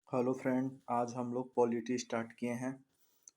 Hello friend, आज हम लोग पॉलिटी स्टार्ट किए हैं।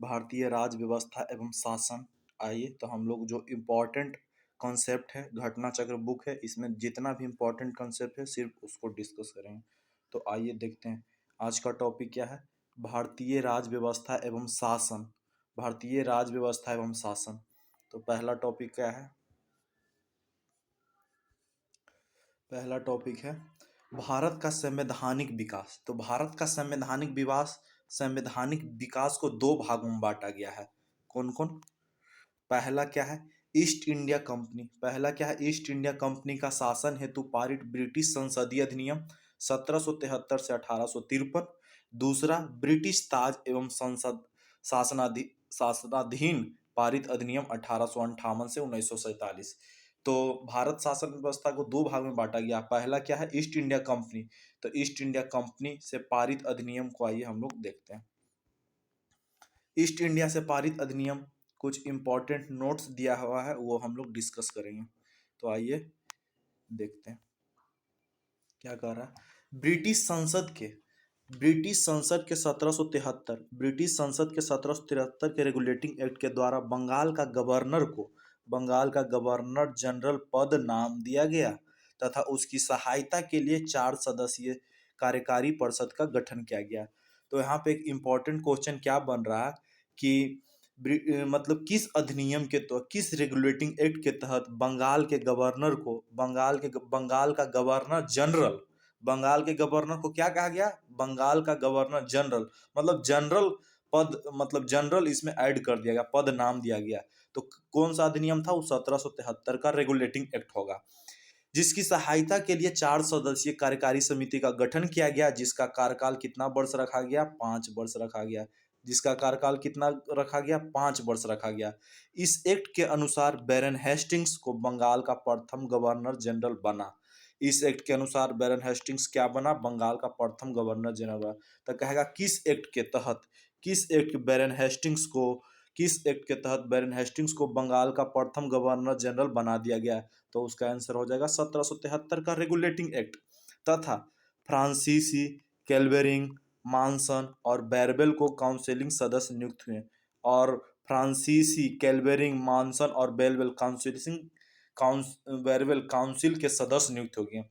भारतीय राज व्यवस्था एवं शासन। आइए तो हम लोग जो इम्पोर्टेंट कॉन्सेप्ट है, घटना चक्र बुक है, इसमें जितना भी इम्पोर्टेंट कॉन्सेप्ट है सिर्फ उसको डिस्कस करेंगे। तो आइए देखते हैं आज का टॉपिक क्या है। भारतीय राज व्यवस्था एवं शासन। भारतीय राज व्यवस्था एवं शासन। तो पहला टॉपिक क्या है? पहला टॉपिक है भारत का संवैधानिक विकास। तो भारत का संवैधानिक विकास को दो भागों में बांटा गया है। कौन कौन? पहला क्या है? East India company. पहला क्या है? ईस्ट इंडिया कंपनी का शासन हेतु पारित ब्रिटिश संसदीय अधिनियम 1773 से 1853। दूसरा, ब्रिटिश ताज एवं संसद शासनाधीन पारित अधिनियम 1858 से 1947। तो भारत शासन व्यवस्था को दो भाग में बांटा गया। पहला क्या है? East India company. तो ईस्ट इंडिया कंपनी से पारित अधिनियम को आइए हम लोग देखते हैं। ईस्ट इंडिया से पारित अधिनियम, कुछ इंपॉर्टेंट नोट्स दिया हुआ है, वो हम लोग डिस्कस करेंगे। तो आइए देखते हैं क्या कह रहा है। ब्रिटिश संसद के 1773 के रेगुलेटिंग एक्ट के द्वारा बंगाल का गवर्नर जनरल पद नाम दिया गया तथा उसकी सहायता के लिए 4 सदस्यीय कार्यकारी परिषद का गठन किया गया। तो यहाँ पे एक इम्पोर्टेंट क्वेश्चन क्या बन रहा है कि मतलब किस रेगुलेटिंग एक्ट के तहत बंगाल का गवर्नर को क्या कहा गया? बंगाल का गवर्नर जनरल, मतलब जनरल पद, मतलब जनरल इसमें ऐड कर दिया गया, पद नाम दिया गया। तो कौन सा अधिनियम था? वो 1773 का रेगुलेटिंग एक्ट होगा, जिसकी सहायता के लिए 4 सदस्यीय कार्यकारी समिति का गठन किया गया, जिसका कार्यकाल कितना वर्ष रखा गया? 5 वर्ष रखा गया। जिसका कार्यकाल कितना रखा गया? 5 वर्ष रखा गया। इस एक्ट के अनुसार बैरन हेस्टिंग्स को बंगाल का प्रथम गवर्नर जनरल बना। इस एक्ट के अनुसार बैरन हेस्टिंग्स क्या बना? बंगाल का प्रथम गवर्नर जनरल बना। तो कहेगा किस एक्ट के तहत बैरन हेस्टिंग्स को बंगाल का प्रथम गवर्नर जनरल बना दिया गया? तो उसका आंसर हो जाएगा 1773 का रेगुलेटिंग एक्ट। तथा फ्रांसीसी, कैल्वेरिंग, मानसन और बैरबेल को काउंसिलिंग सदस्य नियुक्त हुए। और फ्रांसीसी, कैल्वेरिंग, मानसन और बैरबेल काउंसिल के सदस्य नियुक्त हो गए।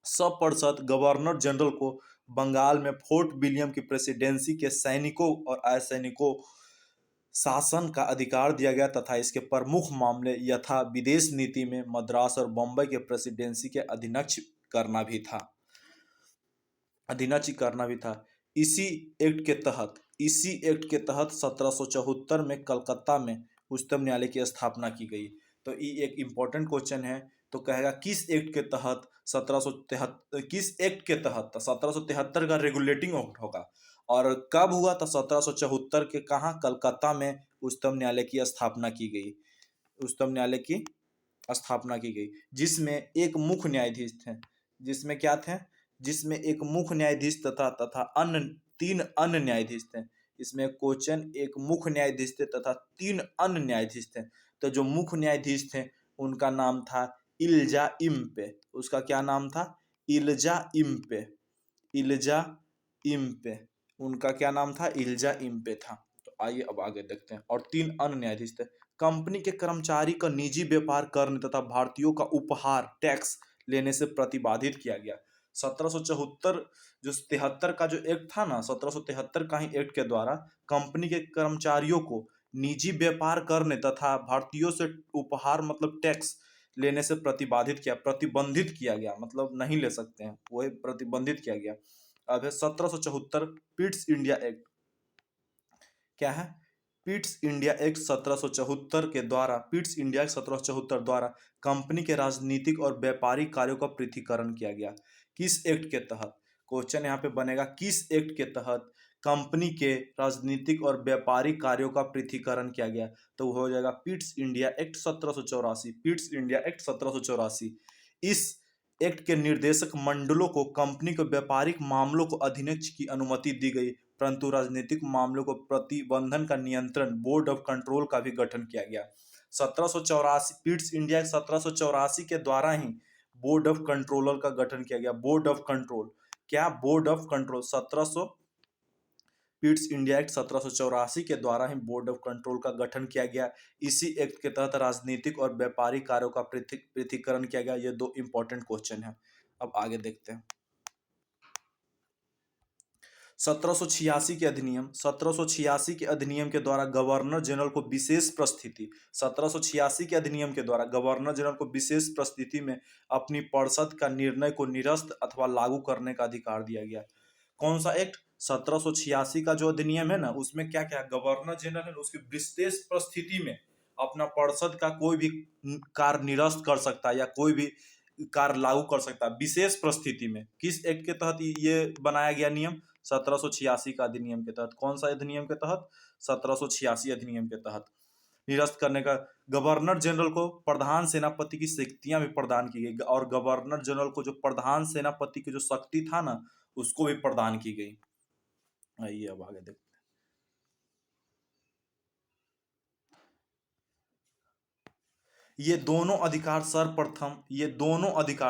सब परिषद गवर्नर जनरल को बंगाल में फोर्ट विलियम की प्रेसिडेंसी के सैनिकों और असैनिकों शासन का अधिकार दिया गया तथा इसके प्रमुख मामले यथा विदेश नीति में मद्रास और बम्बई के प्रेसिडेंसी के अधीनस्थ करना भी था। इसी एक्ट के तहत 1774 में कलकत्ता में उच्चतम न्यायालय की स्थापना की गई। तो ये एक इम्पोर्टेंट क्वेश्चन है। तो कहेगा किस एक्ट के तहत 1773 का रेगुलेटिंग एक्ट होगा और कब हुआ? तो 1774 के कहाँ? कलकत्ता में उच्चतम न्यायालय की स्थापना की गई। उच्चतम न्यायालय की स्थापना की गई, जिसमें एक मुख्य न्यायाधीश थे। जिसमें क्या थे? जिसमें एक मुख्य न्यायाधीश तथा अन्य 3 अन्य न्यायाधीश थे। इसमें क्वेश्चन, एक मुख्य न्यायाधीश थे तथा 3 अन्य न्यायाधीश थे। तो जो मुख्य न्यायाधीश थे उनका नाम था इल्जा इम्पे। उसका क्या नाम था? इल्जा इम्पे। इल्जा इम्पे, उनका क्या नाम था? इल्जा इम्पे था। तो आइए अब आगे देखते हैं। और 3 अन्य न्यायाधीश थे। कंपनी के कर्मचारी का निजी व्यापार करने तथा भारतीयों का उपहार टैक्स लेने से प्रतिबंधित किया गया। 1774 जो 73 का जो एक्ट था ना, 1773 का ही एक्ट के द्वारा कंपनी के कर्मचारियों को निजी व्यापार करने तथा भारतीयों से उपहार मतलब टैक्स लेने से प्रतिबंधित किया गया, मतलब नहीं ले सकते हैं, वही प्रतिबंधित किया गया। अब है 1774 पिट्स इंडिया एक्ट। क्या है? पिट्स इंडिया एक्ट 1774 द्वारा कंपनी के राजनीतिक और व्यापारिक कार्यों का पृथक्करण किया गया। किस एक्ट के तहत? क्वेश्चन यहाँ पे बनेगा, किस एक्ट के तहत कंपनी के राजनीतिक और व्यापारिक कार्यों का पृथक्करण किया गया? तो वो हो जाएगा Pitt's India act 1784। Pitt's India act 1784। इस एक्ट के निर्देशक मंडलों को कंपनी के व्यापारिक मामलों को अध्यक्ष की अनुमति दी गई, परंतु राजनीतिक मामलों को प्रतिबंधन का नियंत्रण बोर्ड ऑफ कंट्रोल का भी गठन किया गया। 1784 पिट्स इंडिया 1784 के द्वारा ही बोर्ड ऑफ कंट्रोलर का गठन किया गया। बोर्ड ऑफ कंट्रोल, क्या? Board of control Pitt's India act 1784 के द्वारा ही बोर्ड ऑफ कंट्रोल का गठन किया गया। इसी एक्ट के तहत राजनीतिक और व्यापारिक कार्यों का पृथक्करण किया गया। ये दो इंपॉर्टेंट क्वेश्चन है। अब आगे देखते हैं। 1786 के अधिनियम 1786 के अधिनियम के द्वारा गवर्नर जनरल को विशेष परिस्थिति 1786 के अधिनियम के द्वारा गवर्नर जनरल को विशेष परिस्थिति में अपनी परिषद का निर्णय को निरस्त अथवा लागू करने का अधिकार दिया गया। कौन सा एक्ट? 1786 का जो अधिनियम है ना, उसमें क्या क्या गवर्नर जनरल है उसकी विशेष परिस्थिति में अपना परिषद का कोई भी कार्य निरस्त कर सकता है या कोई भी कार्य लागू कर सकता है विशेष परिस्थिति में। किस एक्ट के तहत ये बनाया गया नियम? 1786 का अधिनियम के तहत। कौन सा अधिनियम के तहत? 1786 अधिनियम के तहत निरस्त करने का। गवर्नर जनरल को प्रधान सेनापति की शक्तियां भी प्रदान की गई और गवर्नर जनरल को जो प्रधान सेनापति की जो शक्ति था ना, उसको भी प्रदान की गई। आइए अब आगे देखते हैं। ये दोनों अधिकार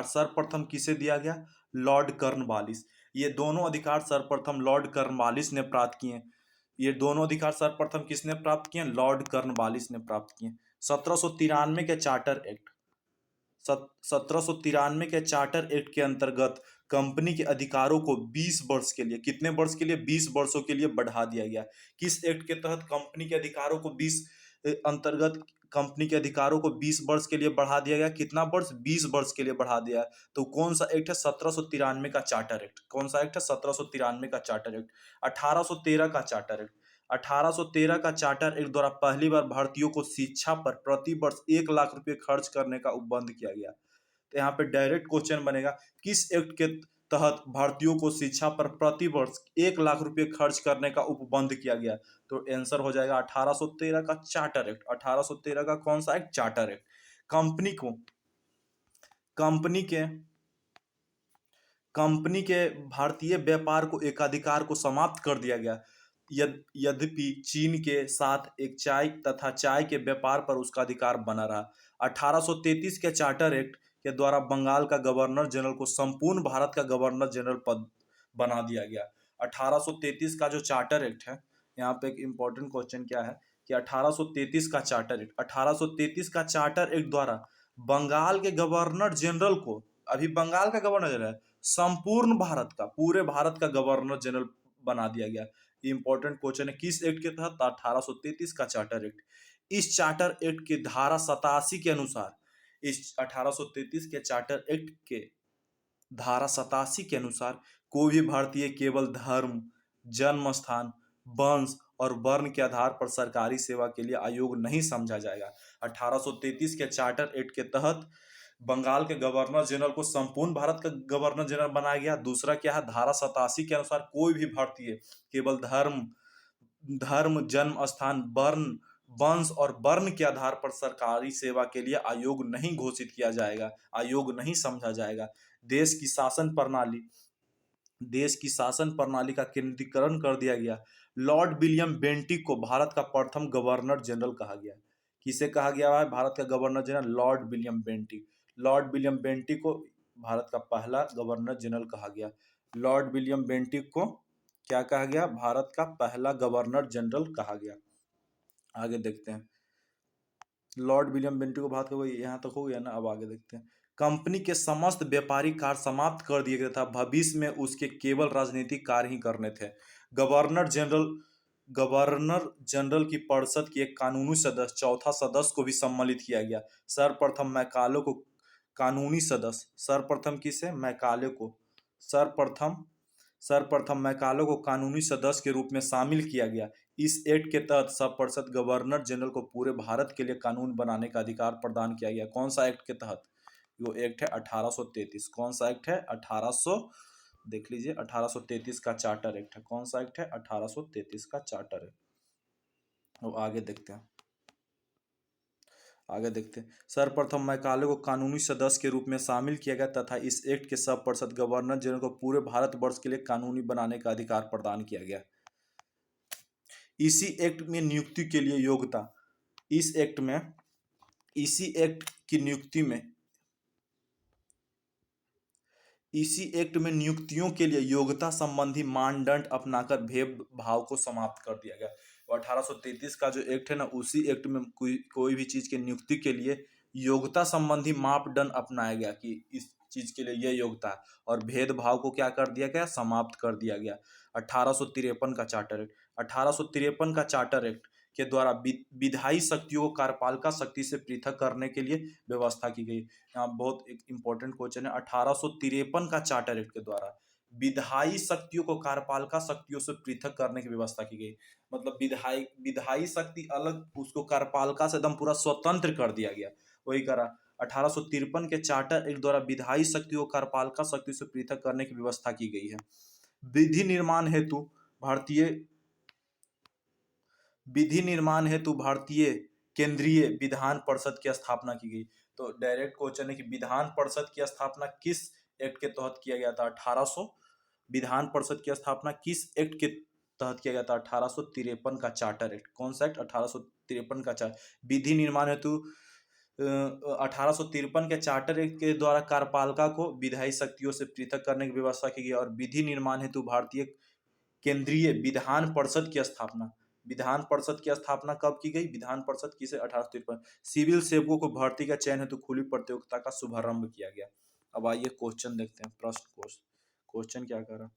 सर्वप्रथम किसे दिया गया? Lord Cornwallis. ये दोनों अधिकार सर्वप्रथम लॉर्ड कर्नवालिस ने प्राप्त किए। ये दोनों अधिकार सर्वप्रथम किसने प्राप्त किए? लॉर्ड कर्नवालिस ने प्राप्त किए। 1793 के चार्टर एक्ट 1793 के चार्टर एक्ट के अंतर्गत कंपनी के अधिकारों को 20 वर्ष के लिए, कितने वर्ष के लिए? 20 वर्षों के लिए बढ़ा दिया गया। किस एक्ट के तहत कंपनी के अधिकारों को 20 अंतर्गत कंपनी के अधिकारों को 20 वर्ष के लिए बढ़ा दिया गया? कितना वर्ष? 20 वर्ष के लिए बढ़ा दिया। तो कौन सा एक्ट है? 1793 का चार्टर एक्ट। कौन सा एक्ट है? 1793 का चार्टर एक्ट। 1813 का चार्टर एक्ट 1813 का चार्टर एक्ट द्वारा पहली बार भारतीयों को शिक्षा पर प्रति वर्ष 1 लाख रुपए खर्च करने का उपबंध किया गया। तो यहाँ पे डायरेक्ट क्वेश्चन बनेगा, किस एक्ट के तहत भारतीयों को शिक्षा पर प्रति वर्ष 1 लाख रुपए खर्च करने का उपबंध किया गया? तो आंसर हो जाएगा 1813 का चार्टर एक्ट। 1813 का कौन सा एक्ट? Charter act. कंपनी को कंपनी के कंपनी के भारतीय व्यापार को एकाधिकार को समाप्त कर दिया गया। यद्यपि चीन के साथ एक चाय तथा चाय के व्यापार पर उसका अधिकार बना रहा। 1833 के चार्टर एक्ट के द्वारा बंगाल का गवर्नर जनरल को संपूर्ण भारत का गवर्नर जनरल पद बना दिया गया। 1833 का जो चार्टर एक्ट है, यहाँ पे एक इंपॉर्टेंट क्वेश्चन क्या है कि 1833 का चार्टर एक्ट 1833 का चार्टर एक्ट द्वारा बंगाल के गवर्नर जनरल को, अभी बंगाल का गवर्नर जनरल है, संपूर्ण भारत का, पूरे भारत का गवर्नर जनरल बना दिया गया। इंपॉर्टेंट क्वेश्चन है, किस एक्ट के तहत? 1833 का चार्टर एक्ट। इस चार्टर एक्ट के धारा 87 के अनुसार, इस 1833 के चार्टर एक्ट के धारा 87 के अनुसार कोई भी भारतीय केवल धर्म, जन्म स्थान, वंश और वर्ण के आधार पर सरकारी सेवा के लिए अयोग्य नहीं समझा जाएगा। 1833 के चार्टर एक्ट के तहत बंगाल के गवर्नर जनरल को संपूर्ण भारत का गवर्नर जनरल बनाया गया। दूसरा क्या है? धारा 87 के अनुसार कोई भी भारतीय केवल धर्म, जन्म स्थान, वर्ण, वंश और वर्ण के आधार पर सरकारी सेवा के लिए अयोग्य नहीं घोषित किया जाएगा, अयोग्य नहीं समझा जाएगा। देश की शासन प्रणाली का केंद्रीकरण कर दिया गया। लॉर्ड विलियम बेंटिक को भारत का प्रथम गवर्नर जनरल कहा गया। किसे कहा गया है भारत का governor general? Lord William Bentinck. Lord William Bentinck को भारत का पहला गवर्नर जनरल कहा गया। लॉर्ड विलियम बेंटिक को क्या कहा गया? भारत का पहला गवर्नर जनरल कहा गया। आगे देखते हैं। लॉर्ड विलियम बेंटिक को भारत का, यहाँ तक हो गया ना। अब आगे देखते हैं। कंपनी के समस्त व्यापारिक कार्य समाप्त कर दिए गए था। भविष्य में उसके केवल राजनीतिक कार्य ही करने थे। गवर्नर जनरल की परिषद की एक कानूनी सदस्य, चौथा सदस्य को भी सम्मिलित किया गया। सर्वप्रथम मैकाले को कानूनी सदस्य, सर्वप्रथम किसे? मैकाले को, सर्वप्रथम मैकाले को कानूनी सदस्य के रूप में शामिल किया गया। इस एक्ट के तहत सब परिषद गवर्नर जनरल को पूरे भारत के लिए कानून बनाने का अधिकार प्रदान किया गया। कौन सा एक्ट के तहत? वो एक्ट है 1833। कौन सा एक्ट है? 1800, देख लीजिए, 1833 का चार्टर एक्ट है। कौन सा एक्ट है? 1833 का चार्टर एक्ट। अब आगे देखते हैं। सर्वप्रथम मैकाले को कानूनी सदस्य के रूप में शामिल किया गया तथा इस एक्ट के सब परिषद गवर्नर जनरल को पूरे भारतवर्ष के लिए कानूनी बनाने का अधिकार प्रदान किया गया। इसी एक्ट में नियुक्ति के लिए योग्यता, इसी एक्ट की नियुक्ति में इसी एक्ट में नियुक्तियों के लिए योग्यता संबंधी मानदंड अपनाकर भेदभाव को समाप्त कर दिया गया। और 1833 का जो एक्ट है ना, उसी एक्ट में कोई भी चीज के नियुक्ति के लिए योग्यता संबंधी मापदंड अपनाया गया कि इस चीज के लिए यह योग्यता है, और भेदभाव को क्या कर दिया गया, समाप्त कर दिया गया। 1853 का चार्टर एक्ट, 1853 का चार्टर एक्ट के द्वारा विधायी शक्तियों को कार्यपालिका शक्ति से पृथक करने के लिए व्यवस्था की गई। यहाँ बहुत एक इंपॉर्टेंट क्वेश्चन है। 1853 का चार्टर एक्ट के द्वारा विधायी शक्तियों को कार्यपालिका शक्तियों से पृथक करने की व्यवस्था की गई। मतलब विधायी शक्ति अलग, उसको कार्यपालिका से एकदम पूरा स्वतंत्र कर दिया गया। वही करा 1853 के चार्टर एक्ट द्वारा विधायी शक्ति को कार्यपालिका शक्ति से पृथक करने की व्यवस्था की गई है। विधि निर्माण हेतु भारतीय केंद्रीय विधान परिषद की स्थापना की गई। तो डायरेक्ट क्वेश्चन है कि विधान परिषद की स्थापना किस एक्ट के तहत किया गया था? 1800। विधान परिषद की स्थापना किस एक्ट के तहत किया गया था? 1853 का चार्टर एक्ट। कौन सा एक्ट? 1853 का चार्टर। विधि निर्माण हेतु 1853 के चार्टर एक्ट के द्वारा कार्यपालिका को विधायी शक्तियों से पृथक करने की व्यवस्था की गई। और विधि निर्माण हेतु भारतीय केंद्रीय विधान परिषद की स्थापना। विधान परिषद की स्थापना कब की गई? विधान परिषद की से 1853। सिविल सेवकों को भर्ती का चयन हेतु खुली प्रतियोगिता का शुभारंभ किया गया। अब आइए क्वेश्चन देखते हैं। प्रश्न क्वेश्चन क्या कर रहा,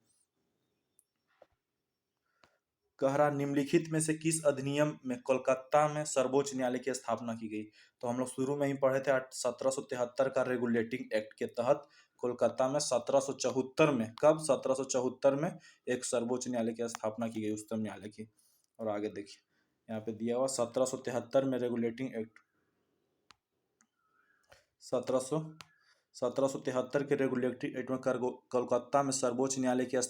कह रहा निम्नलिखित में से किस अधिनियम में कोलकाता में सर्वोच्च न्यायालय की स्थापना की गई? तो हम लोग शुरू में ही पढ़े थे 1773 का रेगुलेटिंग एक्ट के तहत कोलकाता में 1774 में, कब? 1774 में एक सर्वोच्च न्यायालय की स्थापना की गई, उच्चतम न्यायालय की। और आगे देखिए यहाँ पे दिया हुआ 1773 में रेगुलेटिंग एक्ट, 1773 के रेगुलेटिंग एक्ट में कोलकाता में सर्वोच्च न्यायालय की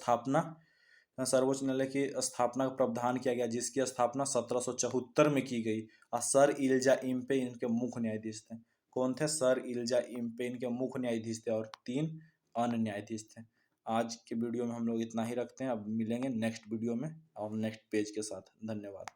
स्थापना का प्रावधान किया गया, जिसकी स्थापना 1774 में की गई। और सर इल्जा इम्पे इनके मुख्य न्यायाधीश थे। कौन थे? सर इल्जा इम्पे इनके मुख्य न्यायाधीश थे, और 3 अन्य न्यायाधीश थे। आज के वीडियो में हम लोग इतना ही रखते हैं। अब मिलेंगे नेक्स्ट वीडियो में और नेक्स्ट पेज के साथ। धन्यवाद।